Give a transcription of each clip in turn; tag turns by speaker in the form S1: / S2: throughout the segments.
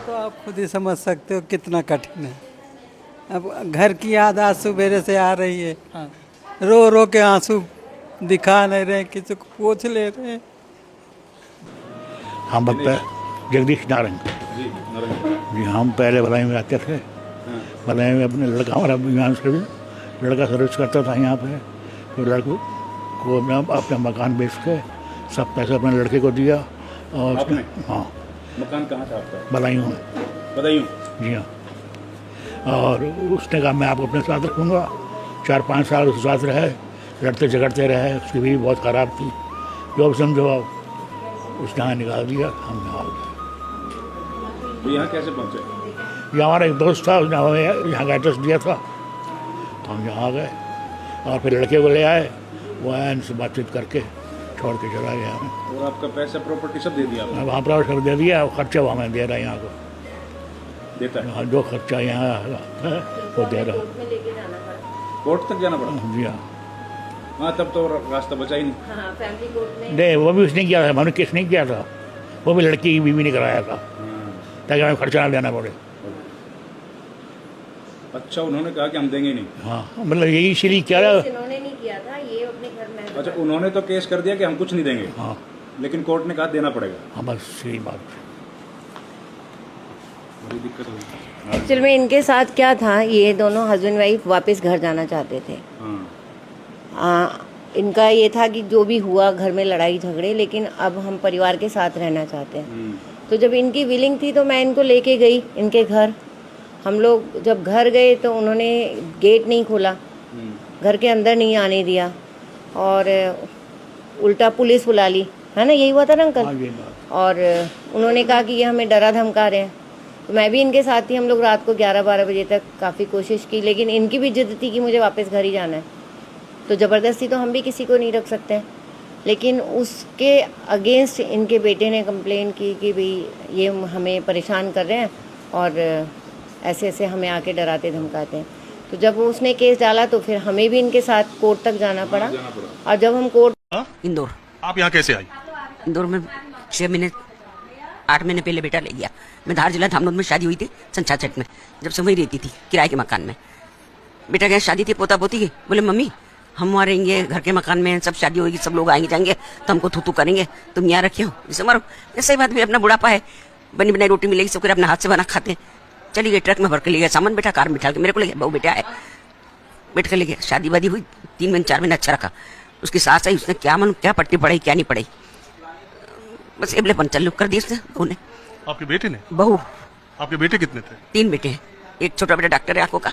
S1: तो आप खुद ही समझ सकते हो कितना कठिन है। अब घर की याद आज सुबेरे से आ रही है।
S2: हाँ।
S1: रो रो के आंसू दिखा नहीं रहे, किसी को पूछ ले रहे हैं।
S3: हम जगदीश नारंग जी, हम पहले भलाई में आते थे। भलाई में अपने लड़का, हमारा विमान सर्विस लड़का सर्विस करता था यहाँ पे। तो लड़के को अपना मकान बेच के सब पैसा अपने लड़के को दिया। और
S4: आपने?
S3: हाँ,
S4: मकान कहाँ था आपका?
S3: बदायूं में।
S4: बदायूं?
S3: जी हाँ। और उसने कहा मैं आपको अपने साथ रखूँगा। 4-5 साल उसके साथ रहे, लड़ते झगड़ते रहे। उसकी भी बहुत ख़राब थी। जो समझो उसने यहाँ निकाल दिया, हम यहाँ आ गए।
S4: तो यहाँ कैसे पहुँचे?
S3: ये हमारा एक दोस्त था, उसने हमें यहाँ का एड्रेस दिया था, तो हम यहाँ आ गए। और फिर लड़के को ले आए, वो आया, इनसे बातचीत करके छोड़ के चला गया हमें।
S4: और आपका पैसा प्रॉपर्टी सब दे दिया आपने?
S3: वहाँ पर कर दे दिया, खर्चा वो हमें दे रहा है यहाँ को।
S4: देता है?
S3: हाँ, जो खर्चा यहाँ है वो दे रहा है।
S4: कोर्ट तक जाना पड़ा?
S3: जी हाँ।
S4: हाँ, तब तो रास्ता बचा ही नहीं।
S5: हाँ, फैमिली कोर्ट में।
S3: नहीं, वो भी उसने किया था, मैंने केस नहीं किया था। वो भी लड़की की बीवी ने कराया था, ताकि हमें खर्चा ना देना पड़े।
S4: अच्छा, उन्होंने कहा कि हम देंगे नहीं?
S3: हाँ, मतलब यही इसीलिए क्या रहा।
S5: इन्होंने नहीं किया था, ये अपने घर में।
S4: अच्छा, उन्होंने तो केस कर दिया कि हम कुछ नहीं देंगे।
S3: हाँ
S4: लेकिन कोर्ट ने कहा देना पड़ेगा।
S3: हाँ, बस यही बात।
S4: बड़ी दिक्कत हुई।
S5: एक्चुअल में इनके साथ क्या था, ये दोनों हस्बैंड वाइफ वापस घर जाना चाहते थे। इनका ये था कि जो भी हुआ घर में लड़ाई झगड़े, लेकिन अब हम परिवार के साथ रहना चाहते हैं। तो जब इनकी विलिंग थी तो मैं इनको लेके गई इनके घर। हम लोग जब घर गए तो उन्होंने गेट नहीं खोला, घर के अंदर नहीं आने दिया, और उल्टा पुलिस बुला ली, है ना, यही हुआ था ना अंकल?
S3: हाँ, ये बात।
S5: और उन्होंने कहा कि ये हमें डरा धमका रहे हैं। तो मैं भी इनके साथ थी, हम लोग रात को 11-12 बजे तक काफ़ी कोशिश की, लेकिन इनकी भी जिद थी कि मुझे वापस घर ही जाना है। तो ज़बरदस्ती तो हम भी किसी को नहीं रख सकते हैं। लेकिन उसके अगेंस्ट इनके बेटे ने कंप्लेन की कि भाई ये हमें परेशान कर रहे हैं और ऐसे ऐसे हमें आके डराते धमकाते हैं। तो जब उसने केस डाला तो फिर हमें भी इनके साथ कोर्ट तक जाना पड़ा। और जब हम कोर्ट
S6: इंदौर,
S2: आप यहाँ कैसे आई?
S6: इंदौर में 8 महीने पहले बेटा ले गया। मैं धार जिला धामनोद में शादी हुई थी सन 66 में, जब से वहीं रहती थी किराए के मकान में। बेटा गया, शादी थी, पोता पोती की, बोले मम्मी हम वहाँ रहेंगे, घर के मकान में सब शादी होगी, सब लोग आएंगे जाएंगे तो हमको थू करेंगे, तुम यहाँ रखे हो, इसे मारो। ऐसे ही बात भी, अपना बुढ़ापा है, बनी बनाई रोटी मिलेगी, सब अपने हाथ से बना खाते हैं। चली गई, ट्रक में भर के ले गया सामान, बेटा कार में बिठा के मेरे को ले गया, बहू बेटा है, बैठ कर ले गया। शादी वादी हुई, 3 महीने 4 महीने अच्छा रखा। उसकी सास आई, उसने क्या पट्टी पढ़ाई क्या नहीं पढ़ाई, बस एबलेपन चालू कर दिया उसने, बहू ने।
S2: आपके बेटे ने?
S6: बहू।
S2: आपके बेटे कितने थे?
S6: 3 बेटे हैं, एक छोटा बेटा डॉक्टर है आंखों का।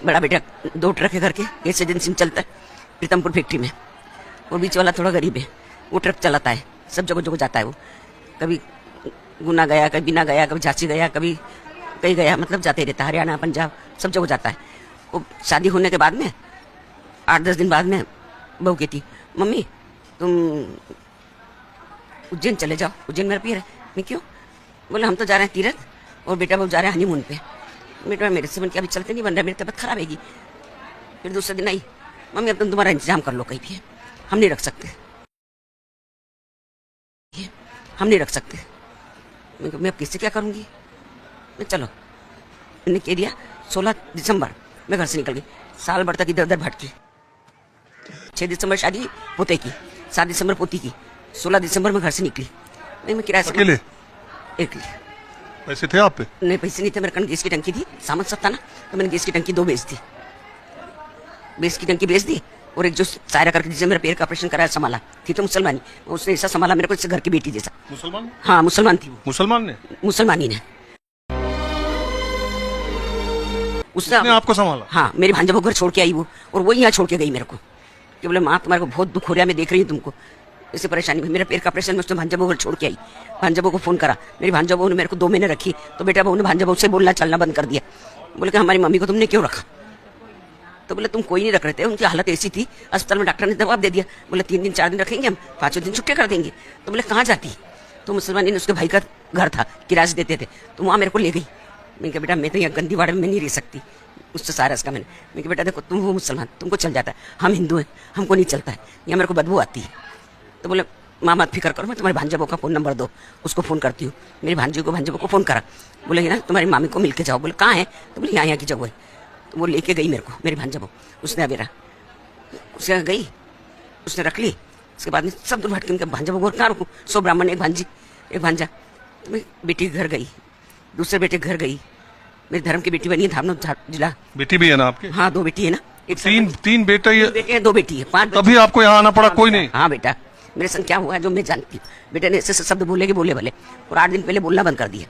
S6: बड़ा बेटा 2 ट्रक है घर के, गैस एजेंसी में चलता है प्रीतमपुर फैक्ट्री में। और बीच वाला थोड़ा गरीब है, वो ट्रक चलाता है, सब जगह जगह जाता है वो। कभी गुना गया, कभी बिना गया, कभी झांसी गया, कभी कहीं गया, मतलब जाते रहता है, हरियाणा पंजाब सब जगह जाता है। वो शादी होने के बाद में 8-10 दिन बाद में बहू कहती, मम्मी तुम उज्जैन चले जाओ, उज्जैन मेरा पीर है। मैं क्यों? बोले हम तो जा रहे हैं तीरथ, और बेटा बहू जा रहे हैं हनीमून पे। बेटा मेरे से बन के अभी चलते नहीं बन रहा, मेरी तबीयत खराब हैगी। फिर दूसरे दिन आई, मम्मी अब तुम तुम्हारा इंतजाम कर लो कहीं भी, हम नहीं रख सकते, हम नहीं रख सकते। मैं अब किससे क्या करूँगी? मैं चलो, मैंने कह दिया। 16 दिसंबर मैं घर से निकल गई, साल भर तक इधर उधर भटकी। 6 दिसंबर शादी पोते की, 7 दिसंबर पोती की, 16 दिसंबर में घर से निकली। नहीं, मैं किराए से
S2: अकेले?
S6: अकेले।
S2: पैसे थे आप पे?
S6: नहीं, पैसे नहीं थे, मेरे कन गैस की टंकी थी, सामान सब था ना, तो मैंने गैस की टंकी 2 बेच दी, गैस की टंकी बेच दी। और एक जो सायरा करके जिसने मेरे पैर का ऑपरेशन कराया संभाला, थी तो मुसलमानी, उसने ऐसा संभाला मेरे को जैसे घर की बेटी जैसा।
S2: मुसलमान?
S6: हाँ, मुसलमान थी वो।
S2: मुसलमान ने?
S6: मुसलमानी ने
S2: उसने आपको संभाला?
S6: हाँ, मेरी भांजा वो घर छोड़ के आई वो, और वो यहाँ छोड़ के गई मेरे को, कि बोले माँ तुम्हारे को बहुत दुख हो रहा है, मैं देख रही हूँ तुमको ऐसे परेशानी में। मेरे पैर का ऑपरेशन में उसने भांजा बहू घर छोड़ के आई। भांजा बहू को फोन करा, मेरी भांजा बहू ने मेरे को 2 महीने रखी, तो बेटा बहू ने भांजा बहू से बोलना चलना बंद कर दिया। बोले कि हमारी मम्मी को तुमने क्यों रखा? तो बोले तुम कोई नहीं रख रहे थे, उनकी हालत ऐसी थी, अस्पताल में डॉक्टर ने जवाब दे दिया, बोले 3 दिन 4 दिन रखेंगे हम, 5वें दिन छुट्टी कर देंगे। तो बोले कहाँ जाती? तो मुसलमानी ने, उसके भाई का घर था, किराए से देते थे, तो वहाँ मेरे को ले गई। मैंने कहा बेटा मैं तो यहाँ गंदी वाड़े में नहीं रह सकती, उससे सारा इसका मैंने कहा बेटा देखो तुम वो मुसलमान, तुमको चल जाता है, हम हिंदू हैं, हमको नहीं चलता है, यहाँ मेरे को बदबू आती है। तो बोले माँ मत फिक्र करो, मैं तुम्हारे भांजबो का फ़ोन नंबर दो, उसको फ़ोन करती हूँ। मेरी भांजबो को फ़ोन करा, बोले ना तुम्हारी मामी को मिल के जाओ। बोले कहाँ है? तो बोले यहाँ की जगह है। तो वो लेके गई मेरे को, मेरी भांजबो, उसने अबेरा उसके गई, उसने रख ली। उसके बाद में सब दूर भटके के उनके भांजबो को कहाँ रखूँ? 100 ब्राह्मण, एक भांजी एक भांजा। तो मैं बेटी के घर गई, दूसरे बेटे के घर गई। मेरी धर्म की बेटी बनी है धामनोद जिला।
S2: बेटी भी है ना आपकी?
S6: हाँ 2 बेटी है ना, एक
S2: तीन बेटे ये
S6: बेटे हैं, 2 बेटी है, 5
S2: तभी आपको यहाँ आना पड़ा? कोई नहीं?
S6: हाँ बेटा, मेरे संग क्या हुआ है जो मैं जानती हूँ। बेटे ने ऐसे शब्द बोले भले, और 8 दिन पहले बोलना बंद कर दिया।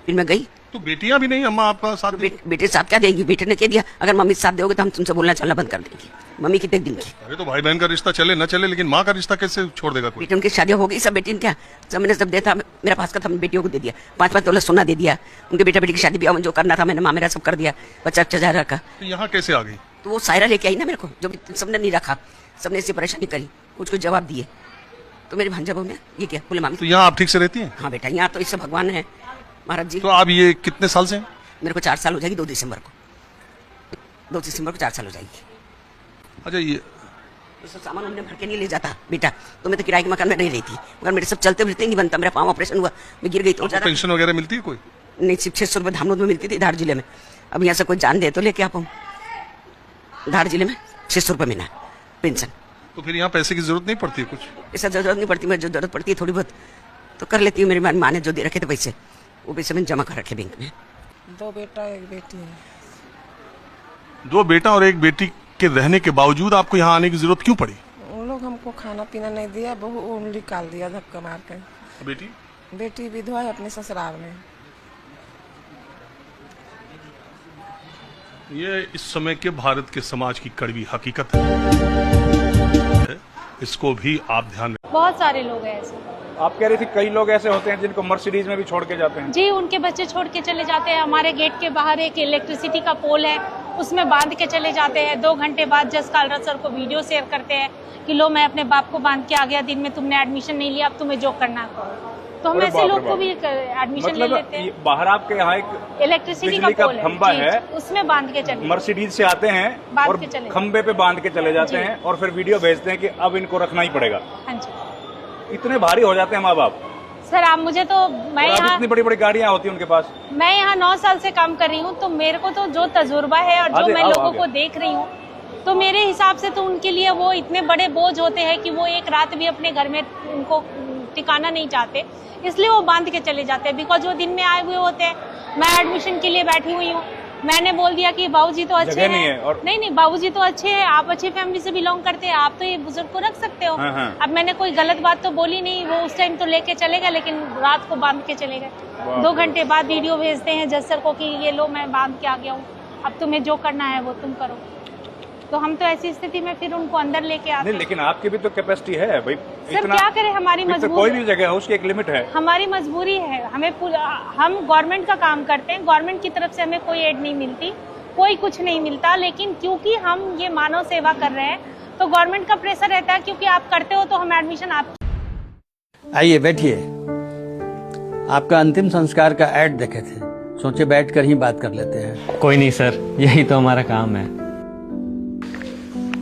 S6: फिर मैं गई
S2: तो बेटियां भी नहीं अम्मा आपका साथ?
S6: बेटे साथ क्या देंगी? बेटे ने कह दिया अगर मम्मी साथ दोगे तो हम तुमसे बोलना चलना बंद कर देंगे। मम्मी कितने दिन की?
S2: अरे तो भाई बहन का रिश्ता चले न चले, लेकिन माँ का रिश्ता कैसे छोड़ देगा कोई?
S6: बेटे उनकी शादी हो गई, सब बेटी क्या सब मैंने सब दिया था, मेरा पास का था, बेटियों को दे दिया। 5-5 तोला सोना दे दिया। उनके बेटा बेटी की शादी ब्याह में जो करना था मैंने माँ मेरा सब कर दिया। बच्चा 4000 रखा।
S2: तो यहाँ कैसे आ गई?
S6: तो वो सायरा लेके आई ना मेरे को, जो सबने नहीं रखा, सबने ऐसी परेशानी करी, कुछ जवाब दिए। तो मेरी भांजा बहू ने ये क्या बोले मामी।
S2: तो यहाँ आप ठीक से रहती हैं?
S6: हाँ बेटा, यहाँ तो इससे भगवान है महाराज जी।
S2: तो आप ये कितने साल से?
S6: मेरे को 4 साल हो जाएगी 2 दिसंबर को 4 साल हो जाएगी।
S2: अच्छा ये
S6: तो सब सामान हमने भर के नहीं ले जाता बेटा, तो मैं तो किराए के मकान में नहीं रहती, मगर मेरे सब चलते फिरते नहीं बनता। मेरा पाँव ऑपरेशन हुआ, मैं गिर गई तो
S2: आपको पेंशन वगैरह मिलती है कोई?
S6: नहीं, सिर्फ 600 रुपये धामनोद में मिलती थी, धार जिले में। अब यहाँ से कोई जान दे तो लेके आप, धार जिले में 600 रुपये महीना पेंशन।
S2: तो फिर यहाँ पैसे की जरूरत नहीं पड़ती कुछ?
S6: ऐसा जरूरत नहीं पड़ती, मैं जो जरूरत पड़ती है थोड़ी बहुत तो कर लेती हूँ। मेरी माँ ने जो दे रखे थे पैसे, वो पैसे मैंने जमा कर रखे बैंक में।
S7: 2 बेटा 1 बेटी है।
S2: 2 बेटा और 1 बेटी के रहने के बावजूद आपको यहाँ आने की जरूरत क्यों पड़ी?
S7: उन लोग हमको खाना पीना नहीं दिया, बहू निकाल दिया धक्का मार कर।
S2: बेटी?
S7: बेटी विधवा है अपने ससुराल में।
S2: ये इस समय के भारत के समाज की कड़वी हकीकत है, इसको भी आप ध्यान में।
S8: बहुत सारे लोग हैं ऐसे।
S4: आप कह रही थी कई लोग ऐसे होते हैं जिनको मर्सिडीज में भी छोड़ के जाते हैं।
S8: जी, उनके बच्चे छोड़ के चले जाते हैं। हमारे गेट के बाहर एक इलेक्ट्रिसिटी का पोल है, उसमें बांध के चले जाते हैं। 2 घंटे बाद जस कालरा सर को वीडियो शेयर करते हैं कि लो मैं अपने बाप को बांध के आ गया, दिन में तुमने एडमिशन नहीं लिया, अब तुम्हें जो करना करो। तो हम ऐसे लोग को भी एडमिशन ले लेते हैं।
S4: बाहर आपके यहाँ एक
S8: इलेक्ट्रिसिटी का पोल
S4: खंबा है,
S8: उसमें बांध के चले,
S4: मर्सिडीज से आते हैं और खंबे पे बांध के चले जाते हैं और फिर वीडियो भेजते हैं कि अब इनको रखना ही पड़ेगा।
S8: हाँ जी,
S4: इतने भारी हो जाते हैं माँ बाप।
S8: सर आप मुझे तो, मैं यहाँ
S4: इतनी बड़ी बड़ी गाड़ियाँ होती हैं उनके पास।
S8: मैं यहाँ 9 साल से काम कर रही हूँ, तो मेरे को तो जो तजुर्बा है और जो मैं लोगों को देख रही हूँ, तो मेरे हिसाब से तो उनके लिए वो इतने बड़े बोझ होते हैं कि वो एक रात भी अपने घर में उनको ठिकाना नहीं चाहते, इसलिए वो बांध के चले जाते हैं। बिकॉज वो दिन में आए हुए होते हैं। मैं एडमिशन के लिए बैठी हुई हूँ, मैंने बोल दिया कि बाबूजी तो अच्छे हैं। और... नहीं बाबूजी तो अच्छे हैं, आप अच्छी फैमिली से बिलोंग करते हैं, आप तो ये बुजुर्ग को रख सकते हो। अब मैंने कोई गलत बात तो बोली नहीं, वो उस टाइम तो लेके चले गए, लेकिन रात को बांध के चले गए। 2 घंटे बाद वीडियो भेजते हैं जज सर को कि ये लो मैं बांध के आ गया हूँ, अब तुम्हें जो करना है वो तुम करो। तो हम तो ऐसी स्थिति में फिर उनको अंदर लेके आते हैं।
S4: लेकिन आपकी भी तो कैपेसिटी है भाई,
S8: सर क्या करें, हमारी मजबूरी।
S4: कोई भी जगह है उसकी एक लिमिट है, हमारी
S8: मजबूरी है। हम गवर्नमेंट का काम करते हैं, गवर्नमेंट की तरफ से हमें कोई एड नहीं मिलती, कोई कुछ नहीं मिलता, लेकिन क्योंकि हम ये मानव सेवा कर रहे हैं तो गवर्नमेंट का प्रेशर रहता है, क्योंकि आप करते हो तो हम एडमिशन आप।
S1: आइए बैठिए। आपका अंतिम संस्कार का ऐड देखे थे, सोचे बैठकर ही बात कर लेते हैं।
S9: कोई नहीं सर, यही तो हमारा काम है।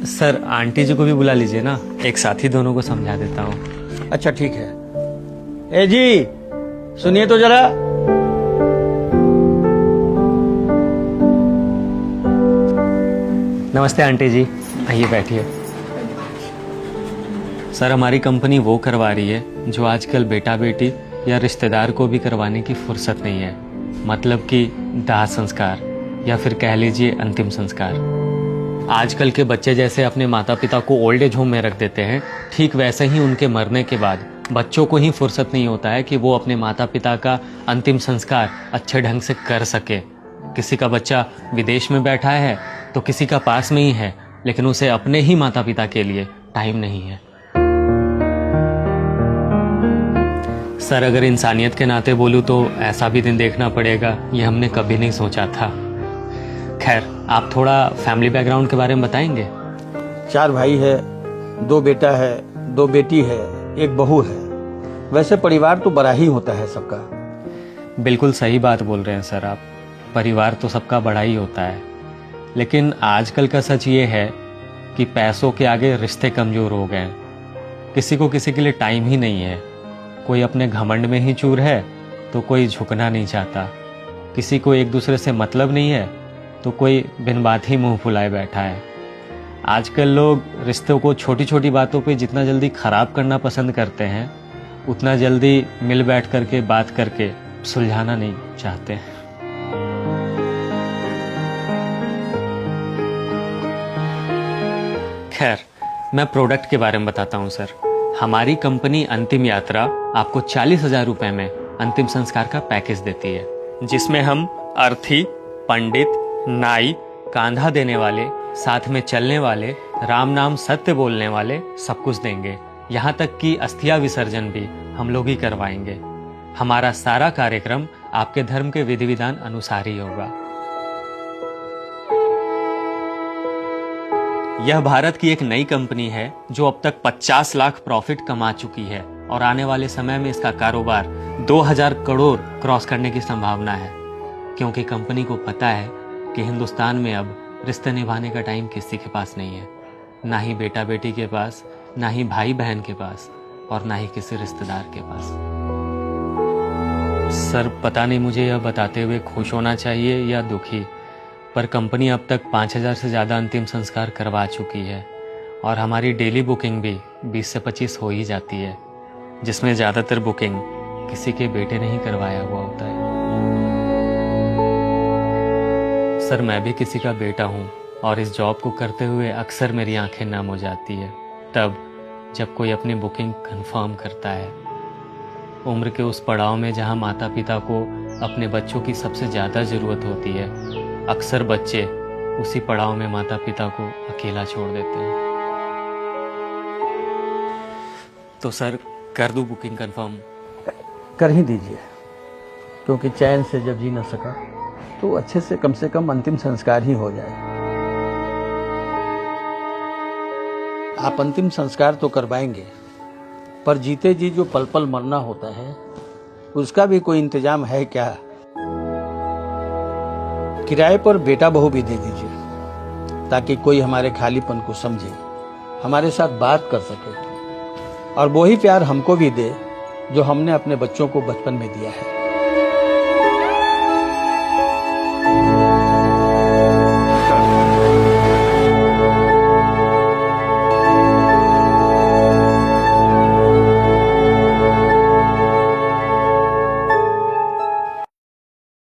S9: सर आंटी जी को भी बुला लीजिए ना, एक साथ ही दोनों को समझा देता हूँ।
S1: अच्छा ठीक है। ए जी सुनिए तो जरा।
S9: नमस्ते आंटी जी, आइए बैठिए। सर हमारी कंपनी वो करवा रही है जो आजकल बेटा बेटी या रिश्तेदार को भी करवाने की फुर्सत नहीं है, मतलब कि दाह संस्कार या फिर कह लीजिए अंतिम संस्कार। आजकल के बच्चे जैसे अपने माता पिता को ओल्ड एज होम में रख देते हैं, ठीक वैसे ही उनके मरने के बाद बच्चों को ही फुर्सत नहीं होता है कि वो अपने माता पिता का अंतिम संस्कार अच्छे ढंग से कर सके। किसी का बच्चा विदेश में बैठा है तो किसी का पास में ही है, लेकिन उसे अपने ही माता पिता के लिए टाइम नहीं है। सर अगर इंसानियत के नाते बोलूँ तो ऐसा भी दिन देखना पड़ेगा, ये हमने कभी नहीं सोचा था। खैर आप थोड़ा फैमिली बैकग्राउंड के बारे में बताएंगे।
S1: 4 भाई है, 2 बेटा है, 2 बेटी है, 1 बहू है। वैसे परिवार तो बड़ा ही होता है सबका।
S9: बिल्कुल सही बात बोल रहे हैं सर आप, परिवार तो सबका बड़ा ही होता है, लेकिन आजकल का सच ये है कि पैसों के आगे रिश्ते कमजोर हो गए हैं। किसी को किसी के लिए टाइम ही नहीं है। कोई अपने घमंड में ही चूर है तो कोई झुकना नहीं चाहता। किसी को एक दूसरे से मतलब नहीं है तो कोई बिन बात ही मुंह फुलाए बैठा है। आजकल लोग रिश्तों को छोटी छोटी बातों पे जितना जल्दी खराब करना पसंद करते हैं, उतना जल्दी मिल बैठ करके बात करके सुलझाना नहीं चाहते हैं। खैर, मैं प्रोडक्ट के बारे में बताता हूँ सर। हमारी कंपनी अंतिम यात्रा आपको 40,000 रुपए में अंतिम संस्कार का पैकेज देती है, जिसमें हम अर्थी, पंडित, नाई, कांधा देने वाले, साथ में चलने वाले, राम नाम सत्य बोलने वाले सब कुछ देंगे। यहाँ तक कि अस्थिया विसर्जन भी हम लोग ही करवाएंगे। हमारा सारा कार्यक्रम आपके धर्म के विधि विधान अनुसार ही होगा। यह भारत की एक नई कंपनी है जो अब तक 50 लाख प्रॉफिट कमा चुकी है और आने वाले समय में इसका कारोबार 2000 करोड़ क्रॉस करने की संभावना है, क्योंकि कंपनी को पता है कि हिंदुस्तान में अब रिश्ते निभाने का टाइम किसी के पास नहीं है, ना ही बेटा बेटी के पास, ना ही भाई बहन के पास, और ना ही किसी रिश्तेदार के पास। सर, पता नहीं मुझे यह बताते हुए खुश होना चाहिए या दुखी, पर कंपनी अब तक 5000 से ज़्यादा अंतिम संस्कार करवा चुकी है और हमारी डेली बुकिंग भी 20 से 25 हो ही जाती है, जिसमें ज़्यादातर बुकिंग किसी के बेटे ने ही करवाया हुआ होता है। सर, मैं भी किसी का बेटा हूँ और इस जॉब को करते हुए अक्सर मेरी आंखें नम हो जाती है तब जब कोई अपनी बुकिंग कंफर्म करता है। उम्र के उस पड़ाव में जहाँ माता पिता को अपने बच्चों की सबसे ज़्यादा ज़रूरत होती है, अक्सर बच्चे उसी पड़ाव में माता पिता को अकेला छोड़ देते हैं। तो सर, कर दूं बुकिंग कंफर्म?
S1: कर ही दीजिए, क्योंकि चैन से जब जी न सका तो अच्छे से कम अंतिम संस्कार ही हो जाए। आप अंतिम संस्कार तो करवाएंगे, पर जीते जी जो पल पल मरना होता है उसका भी कोई इंतजाम है क्या? किराए पर बेटा बहू भी दे दीजिए, ताकि कोई हमारे खालीपन को समझे, हमारे साथ बात कर सके, और वही प्यार हमको भी दे जो हमने अपने बच्चों को बचपन में दिया है।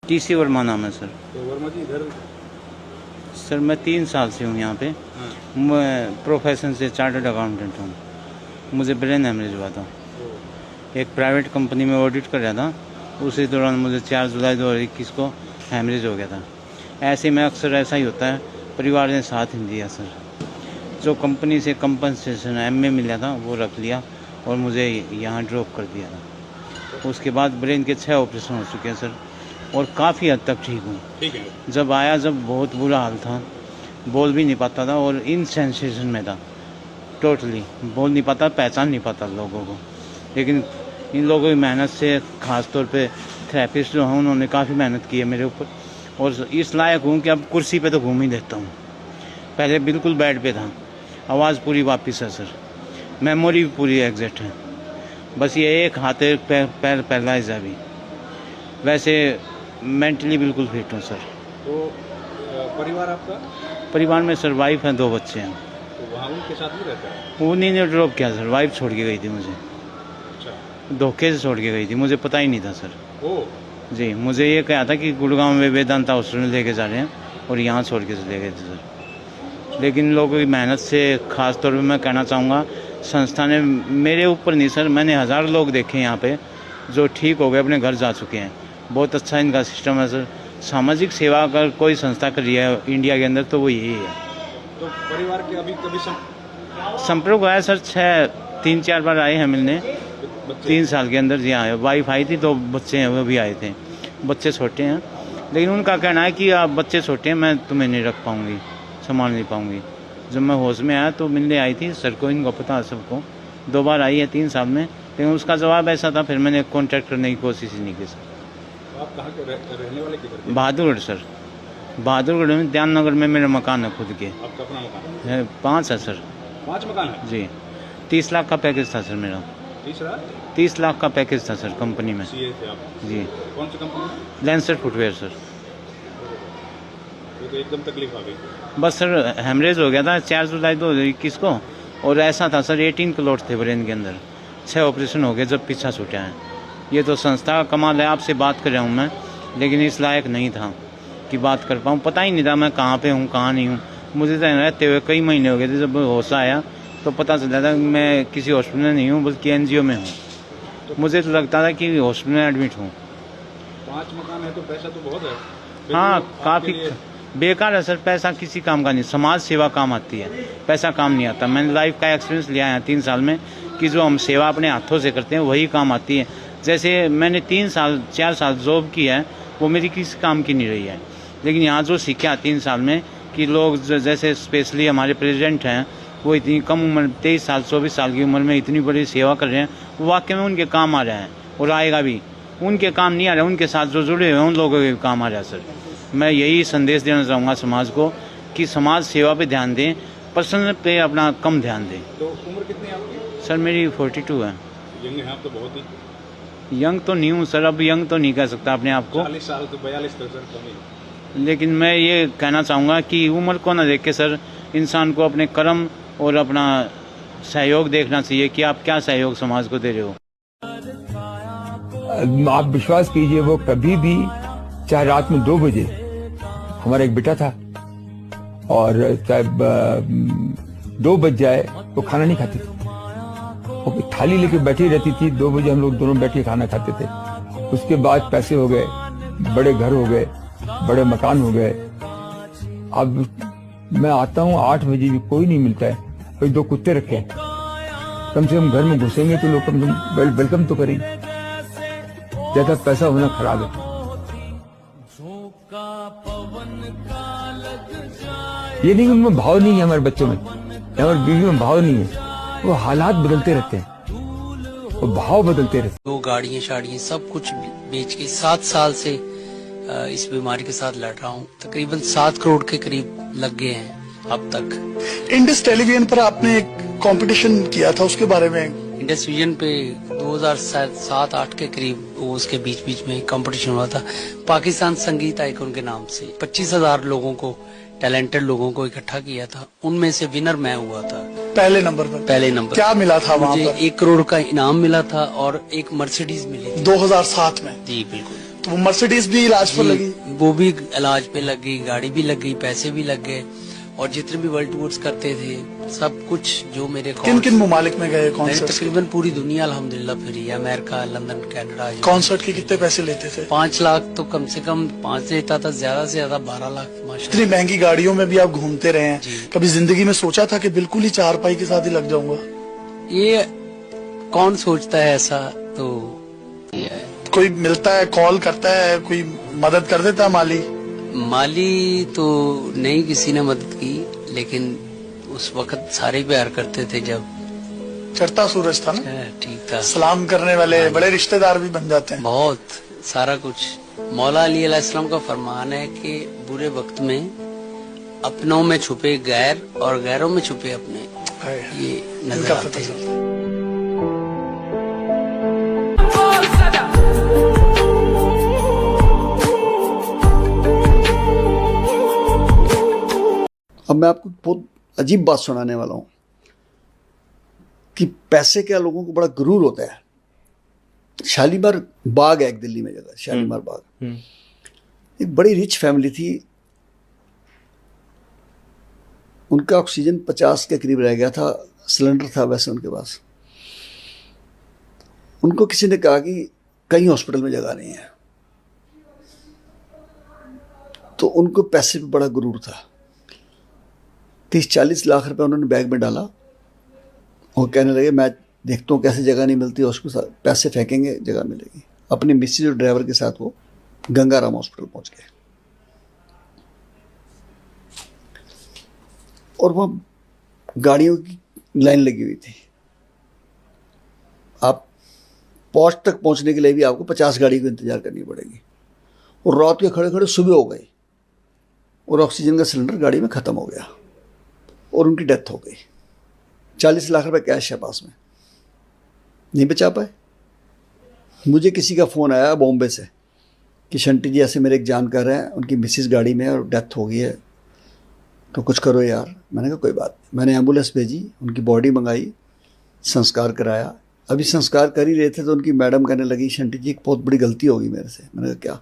S10: टीसी वर्मा नाम है सर।
S4: तो वर्मा जी, इधर
S10: सर मैं 3 साल से हूँ यहाँ पे। मैं प्रोफेशन से चार्टर्ड अकाउंटेंट हूँ। मुझे ब्रेन हेमरेज हुआ था। एक प्राइवेट कंपनी में ऑडिट कर रहा था, उसी दौरान मुझे 4 जुलाई 2021 को हेमरेज हो गया था। ऐसे में अक्सर ऐसा ही होता है, परिवार ने साथ नहीं दिया सर। जो कंपनी से कंपनसेशन एमए मिला था वो रख लिया और मुझे यहाँ ड्रॉप कर दिया था। उसके बाद ब्रेन के 6 ऑपरेशन हो चुके हैं सर, और काफ़ी हद तक ठीक हूँ।
S4: ठीक है।
S10: जब बहुत बुरा हाल था, बोल भी नहीं पाता था और इनसेंसेशन में था, टोटली बोल नहीं पाता, पहचान नहीं पाता लोगों को। लेकिन इन लोगों की मेहनत से, ख़ास तौर पे थेरेपिस्ट जो हैं उन्होंने काफ़ी मेहनत की है मेरे ऊपर, और इस लायक हूँ कि अब कुर्सी पे तो घूम ही देता हूँ। पहले बिल्कुल बेड पे था, आवाज़ पूरी वापस है सर, मेमोरी भी पूरी एग्जैक्ट है। बस ये एक हाथ एक पैर पैरालाइज है अभी। वैसे मेंटली बिल्कुल फिट हूँ सर।
S4: तो परिवार आपका?
S10: परिवार में सर वाइफ हैं, 2 बच्चे हैं।
S4: तो वहाँ उनके साथ ही रहता है?
S10: वो नहीं ड्रॉप किया सर, वाइफ छोड़ के गई थी मुझे।
S4: अच्छा।
S10: धोखे से छोड़ के गई थी, मुझे पता ही नहीं था सर।
S4: ओ
S10: जी, मुझे ये कहा था कि गुड़गांव में वेदांता हॉस्पिटल लेके जा रहे हैं और यहाँ छोड़ के ले गए थे सर। लेकिन लोगों की मेहनत से, ख़ास तौर पे मैं कहना चाहूँगा, संस्था ने, मेरे ऊपर नहीं सर, मैंने 1000 लोग देखे यहाँ पे जो ठीक हो गए, अपने घर जा चुके हैं। बहुत अच्छा इनका सिस्टम है सर। सामाजिक सेवा अगर कोई संस्था कर रही है इंडिया के अंदर तो वो यही है।
S4: तो परिवार के अभी कभी
S10: संपर्क आया सर, 3-4 बार आए हैं मिलने 3 साल के अंदर। जी आए, वाइफ आई थी, 2 बच्चे हैं वो भी आए थे। बच्चे छोटे हैं, लेकिन उनका कहना है कि आप बच्चे छोटे हैं, मैं तुम्हें नहीं रख पाऊँगी, संभाल नहीं पाऊँगी। जब मैं होश में आया तो मिलने आई थी सर को, इनको पता है सबको। 2 बार आई है 3 साल में, लेकिन उसका जवाब ऐसा था, फिर मैंने कॉन्टैक्ट करने की कोशिश ही नहीं की सर।
S4: आप कहाँ के रहने वाले किधर?
S10: बहादुरगढ़ सर। बहादुरगढ़ में ध्यान नगर में मेरा मकान है खुद के।
S4: आपका अपना मकान
S10: है? 5 है सर।
S4: 5 मकान है?
S10: जी। 30 लाख का पैकेज था सर मेरा। 30 लाख का पैकेज था सर कंपनी में।
S4: सीए थे आप?
S10: जी।
S4: कौन सी कंपनी में?
S10: Lancer footwear sir.
S4: तो एकदम तकलीफ आ गई।
S10: बस सर हेमरेज हो गया था 4 जुलाई 2021 को, और ऐसा था सर 18 क्लोट थे ब्रेन के अंदर। 6 ऑपरेशन हो गए जब पीछा छूटा है। ये तो संस्था का कमाल है, आपसे बात कर रहा हूँ मैं, लेकिन इस लायक नहीं था कि बात कर पाऊँ। पता ही नहीं था मैं कहाँ पे हूँ कहाँ नहीं हूँ। मुझे तो रहते हुए कई महीने हो गए थे, जब होश आया तो पता चला था कि मैं किसी हॉस्पिटल में नहीं हूँ बल्कि एनजीओ में हूँ। मुझे तो लगता था कि हॉस्पिटल में एडमिट हूँ।
S4: 5 मकान है तो पैसा तो बहुत है।
S10: हाँ काफ़ी बेकार है सर, पैसा किसी काम का नहीं। समाज सेवा काम आती है, पैसा काम नहीं आता। मैंने लाइफ का एक्सपीरियंस लिया है 3 साल में कि जो हम सेवा अपने हाथों से करते हैं वही काम आती है। जैसे मैंने 4 साल जॉब की है, वो मेरी किसी काम की नहीं रही है, लेकिन यहाँ जो सीखा 3 साल में कि लोग जैसे स्पेशली हमारे प्रेसिडेंट हैं, वो इतनी कम उम्र 23 साल 24 साल की उम्र में इतनी बड़ी सेवा कर रहे हैं, वो वाकई में उनके काम आ रहे हैं और आएगा भी। उनके काम नहीं आ रहा, उनके साथ जो जुड़े हुए हैं उन लोगों के काम आ रहा है सर। मैं यही संदेश देना चाहूँगा समाज को कि समाज सेवा पे ध्यान दें, पर्सनल पे अपना कम ध्यान दें।
S4: तो उम्र कितनी है आपकी?
S10: सर मेरी 42 है।
S4: यंग हैं आप तो बहुत ही।
S10: यंग तो नहीं हूँ सर, अब यंग तो नहीं कह सकता अपने आप को।
S4: 40 साल तो 42 तक सर कम ही।
S10: लेकिन मैं ये कहना चाहूँगा कि उम्र को ना देख के सर इंसान को अपने कर्म और अपना सहयोग देखना चाहिए कि आप क्या सहयोग समाज को दे रहे हो।
S11: आप विश्वास कीजिए, वो कभी भी चाहे रात में 2 बजे, हमारा एक बेटा था और चाहे 2 बज जाए वो खाना नहीं खाती थी, वो थाली लेके बैठी रहती थी। 2 बजे हम लोग दोनों बैठ के खाना खाते थे। उसके बाद पैसे हो गए, बड़े घर हो गए, बड़े मकान हो गए। अब मैं आता हूँ 8 बजे भी कोई नहीं मिलता है, कोई 2 कुत्ते रखे हैं। कम से कम घर में घुसेंगे तो लोग कम से कम वेलकम तो करेंगे। ज्यादा पैसा होना खराब है। ये नहीं उनमें भाव नहीं है, हमारे बच्चों में, हमारे बीवी में भाव नहीं है। वो हालात बदलते रहते हैं, वो भाव बदलते रहते हैं।
S12: 2 गाड़ियां शाड़ियां सब कुछ बेच के 7 साल से इस बीमारी के साथ लड़ रहा हूँ। तकरीबन 7 करोड़ के करीब लग गए हैं अब तक।
S13: इंडस टेलीविजन पर आपने एक कंपटीशन किया था, उसके बारे में?
S12: इंडस विजन पे 2007-8 के करीब वो उसके बीच में कंपटीशन हुआ था पाकिस्तान संगीत आइकॉन के नाम से। 25,000 लोगों को, टैलेंटेड लोगों को इकट्ठा किया था, उनमें से विनर मैं हुआ था।
S13: पहले नंबर पर?
S12: पहले नंबर।
S13: क्या मिला था वहाँ
S12: मुझे
S13: पर?
S12: 1 करोड़ का इनाम मिला था और एक मर्सिडीज मिली थी
S13: 2007 में?
S12: जी बिल्कुल।
S13: तो वो मर्सिडीज भी इलाज पर लगी?
S12: वो भी इलाज पे लग गई, गाड़ी भी लग गई, पैसे भी लग गए, और जितने भी वर्ल्ड टूर्स करते थे सब कुछ जो मेरे
S13: किन किन ममालिक में गए कॉन्सर्ट?
S12: तकरीबन पूरी दुनिया अल्हम्दुलिल्लाह free, America, London, Canada.
S13: Concert के कितने पैसे लेते थे?
S12: 5 लाख तो कम से कम 5 लेता था, ज्यादा से ज्यादा 12 लाख।
S13: इतनी महंगी गाड़ियों में भी आप घूमते रहे हैं, कभी जिंदगी में सोचा था कि बिल्कुल ही 4 पाई के साथ ही लग जाऊंगा?
S12: ये कौन सोचता है ऐसा? तो
S13: कोई मिलता है, कॉल करता है, कोई मदद कर देता?
S12: माली तो नहीं किसी ने मदद की, लेकिन उस वक्त सारे प्यार करते थे जब
S13: चढ़ता सूरज था ना।
S12: ठीक था।
S13: सलाम करने वाले बड़े रिश्तेदार भी बन जाते हैं।
S12: बहुत सारा कुछ। मौला अली अलैहिस्सलाम का फरमान है कि बुरे वक्त में अपनों में छुपे गैर और गैरों में छुपे अपने, ये नजर आते हैं।
S14: अब मैं आपको बहुत अजीब बात सुनाने वाला हूँ कि पैसे का लोगों को बड़ा गुरूर होता है। शालीमार बाग है एक दिल्ली में जगह, शालीमार बाग। एक बड़ी रिच फैमिली थी, उनका ऑक्सीजन 50 के करीब रह गया था, सिलेंडर था वैसे उनके पास। उनको किसी ने कहा कि कहीं हॉस्पिटल में जगह नहीं है, तो उनको पैसे पे बड़ा गुरूर था। 30-40 लाख रुपए उन्होंने बैग में डाला और कहने लगे मैं देखता हूँ कैसे जगह नहीं मिलती, हॉस्पिटल पैसे फेंकेंगे जगह मिलेगी। अपनी मिसेज और ड्राइवर के साथ वो गंगाराम हॉस्पिटल पहुंच गए और वहाँ गाड़ियों की लाइन लगी हुई थी। आप पहुंच तक पहुंचने के लिए भी आपको 50 गाड़ी को इंतजार करनी पड़ेगी। और रात के खड़े खड़े सुबह हो गई और ऑक्सीजन का सिलेंडर गाड़ी में ख़त्म हो गया और उनकी डेथ हो गई। 40 लाख रुपए कैश है पास में, नहीं बचा पाए। मुझे किसी का फ़ोन आया बॉम्बे से कि शंटी जी ऐसे मेरे एक जानकार हैं, उनकी मिसिस गाड़ी में और डेथ हो गई है, तो कुछ करो यार। मैंने कहा कोई बात नहीं। मैंने एम्बुलेंस भेजी, उनकी बॉडी मंगाई, संस्कार कराया। अभी संस्कार कर ही रहे थे तो उनकी मैडम कहने लगी शंटी जी एक बहुत बड़ी गलती होगी मेरे से। मैंने कहा क्या?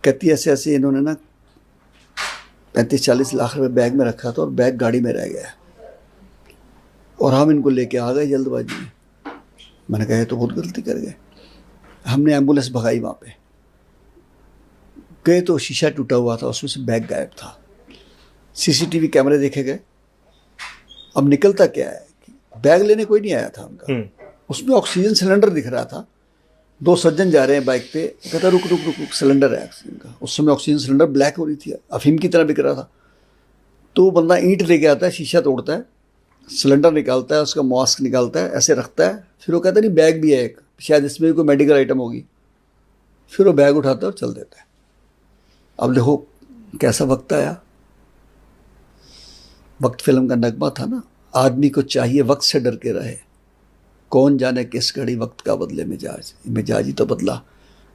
S14: कहती ऐसे ऐसे इन्होंने ना 35-40 लाख रुपए बैग में रखा था और बैग गाड़ी में रह गया और हम इनको लेके आ गए जल्दबाजी में। मैंने कहा तो बहुत गलती कर गए। हमने एम्बुलेंस भगाई, वहाँ पे गए तो शीशा टूटा हुआ था, उसमें से बैग गायब था। सीसीटीवी कैमरे देखे गए। अब निकलता क्या है कि बैग लेने कोई नहीं आया था उनका, उसमें ऑक्सीजन सिलेंडर दिख रहा था। 2 सज्जन जा रहे हैं बाइक पे, कहता रुक रुक रुक रुक, सिलेंडर है ऑक्सीजन का। उस समय ऑक्सीजन सिलेंडर ब्लैक हो रही थी, अफीम की तरह बिक रहा था। तो वो बंदा ईंट लेके आता है, शीशा तोड़ता है, सिलेंडर निकालता है, उसका मास्क निकालता है, ऐसे रखता है, फिर वो कहता है नहीं बैग भी है एक, शायद इसमें भी कोई मेडिकल आइटम होगी। फिर वो बैग उठाता है और चल देता है। अब देखो कैसा वक्त आया। वक्त फिल्म का नगमा था ना, आदमी को चाहिए वक्त से डर के रहे, कौन जाने किस घड़ी वक्त का बदले मिजाज, मिजाज ही तो बदला।